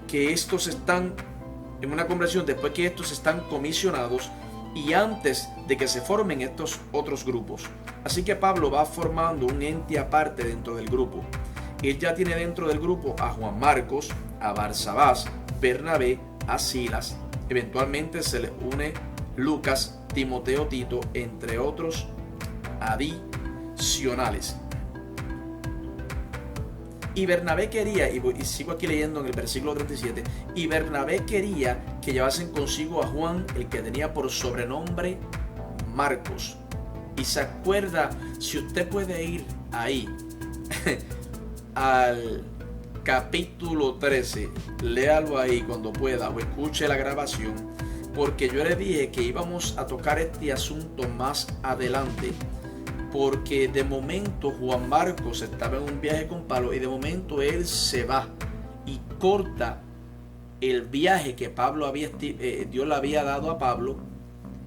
que estos están, en una conversión después que estos están comisionados y antes de que se formen estos otros grupos. Así que Pablo va formando un ente aparte dentro del grupo. Él ya tiene dentro del grupo a Juan Marcos, a Barsabás, Bernabé, a Silas. Eventualmente se le une Lucas, Timoteo, Tito, entre otros adicionales. Y Bernabé quería, y sigo aquí leyendo en el versículo 37, y Bernabé quería que llevasen consigo a Juan, el que tenía por sobrenombre Marcos. Y se acuerda, si usted puede ir ahí al capítulo 13, léalo ahí cuando pueda o escuche la grabación, porque yo le dije que íbamos a tocar este asunto más adelante, porque de momento Juan Marcos estaba en un viaje con Pablo y de momento él se va y corta el viaje que Dios le había dado a Pablo,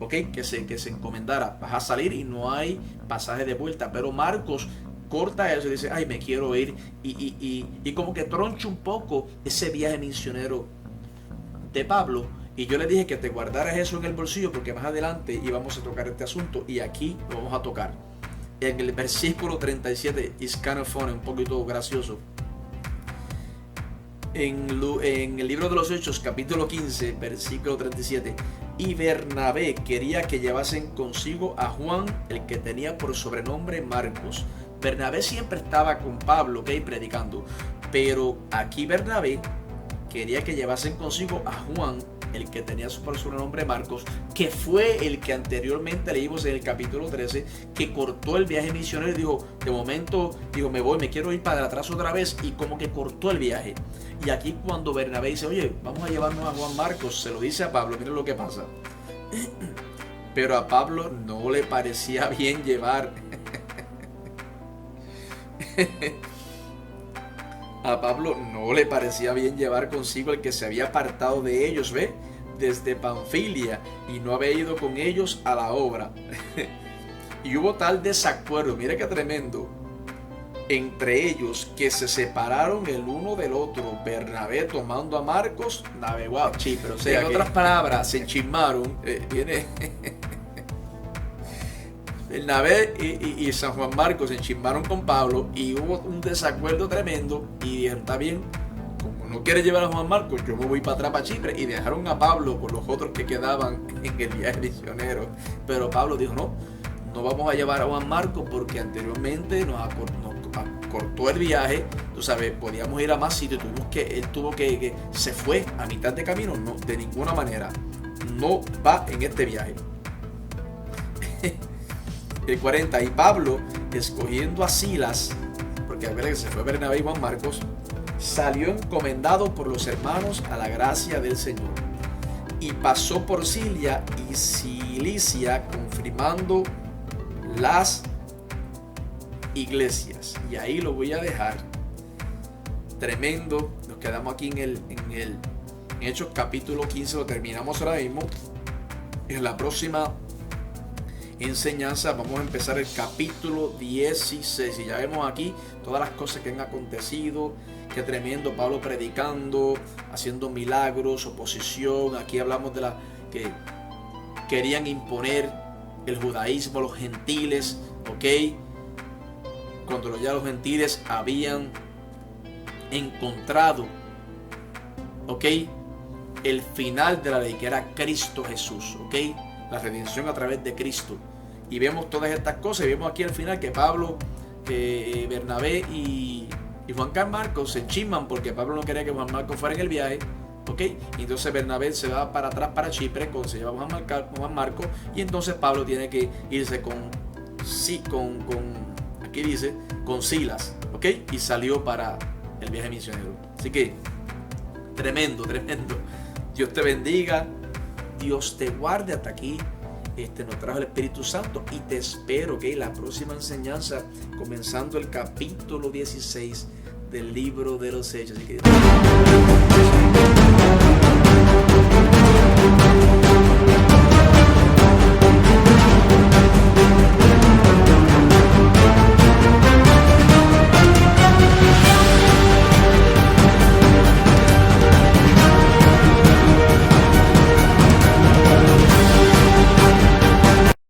que se encomendara. Vas a salir y no hay pasaje de vuelta, pero Marcos corta eso y dice, ay, me quiero ir, y como que troncha un poco ese viaje misionero de Pablo. Y yo le dije que te guardaras eso en el bolsillo, porque más adelante íbamos a tocar este asunto, y aquí lo vamos a tocar. En el versículo 37, is kind of funny, un poquito gracioso. En el libro de los Hechos, capítulo 15, versículo 37, y Bernabé quería que llevasen consigo a Juan, el que tenía por sobrenombre Marcos. Bernabé siempre estaba con Pablo, predicando, pero aquí Bernabé quería que llevasen consigo a Juan, el que tenía por sobrenombre Marcos, que fue el que anteriormente leímos en el capítulo 13, que cortó el viaje misionero y dijo, de momento, me quiero ir para atrás otra vez, y como que cortó el viaje. Y aquí cuando Bernabé dice, oye, vamos a llevarnos a Juan Marcos, se lo dice a Pablo, miren lo que pasa. Pero a Pablo no le parecía bien llevar a Pablo no le parecía bien llevar consigo el que se había apartado de ellos, desde Panfilia, y no había ido con ellos a la obra. Y hubo tal desacuerdo, mire qué tremendo, entre ellos, que se separaron el uno del otro. Bernabé tomando a Marcos, navegó a Chipre. O sea, en otras palabras, se enchismaron. Bernabé y San Juan Marcos se enchismaron con Pablo, y hubo un desacuerdo tremendo, y dijeron, está bien, como no quiere llevar a Juan Marcos, yo me voy para atrás para Chipre, y dejaron a Pablo con los otros que quedaban en el viaje misionero. Pero Pablo dijo, no vamos a llevar a Juan Marcos, porque anteriormente nos cortó el viaje, tú sabes, podíamos ir a más sitios, él tuvo que se fue a mitad de camino. No, de ninguna manera, no va en este viaje. El 40, y Pablo, escogiendo a Silas, porque a ver que se fue Bernabé y Juan Marcos, salió encomendado por los hermanos a la gracia del Señor, y pasó por Siria y Cilicia, confirmando las iglesias. Y ahí lo voy a dejar. Tremendo. Nos quedamos aquí en Hechos capítulo 15, lo terminamos ahora mismo. En la próxima enseñanza vamos a empezar el capítulo 16, y ya vemos aquí todas las cosas que han acontecido. Qué tremendo, Pablo predicando, haciendo milagros, oposición. Aquí hablamos de la que querían imponer el judaísmo a los gentiles, cuando ya los gentiles habían encontrado, el final de la ley, que era Cristo Jesús, la redención a través de Cristo. Y vemos todas estas cosas, y vemos aquí al final que Pablo, Bernabé y y Juan Marcos se chisman porque Pablo no quería que Juan Marcos fuera en el viaje. ¿Ok? Y entonces Bernabé se va para atrás para Chipre, se lleva Juan Marcos, y entonces Pablo tiene que irse aquí dice, con Silas, ¿ok? Y salió para el viaje misionero. Así que, tremendo. Dios te bendiga, Dios te guarde. Hasta aquí nos trajo el Espíritu Santo y te espero que la próxima enseñanza, comenzando el capítulo 16 del libro de los Hechos. Así que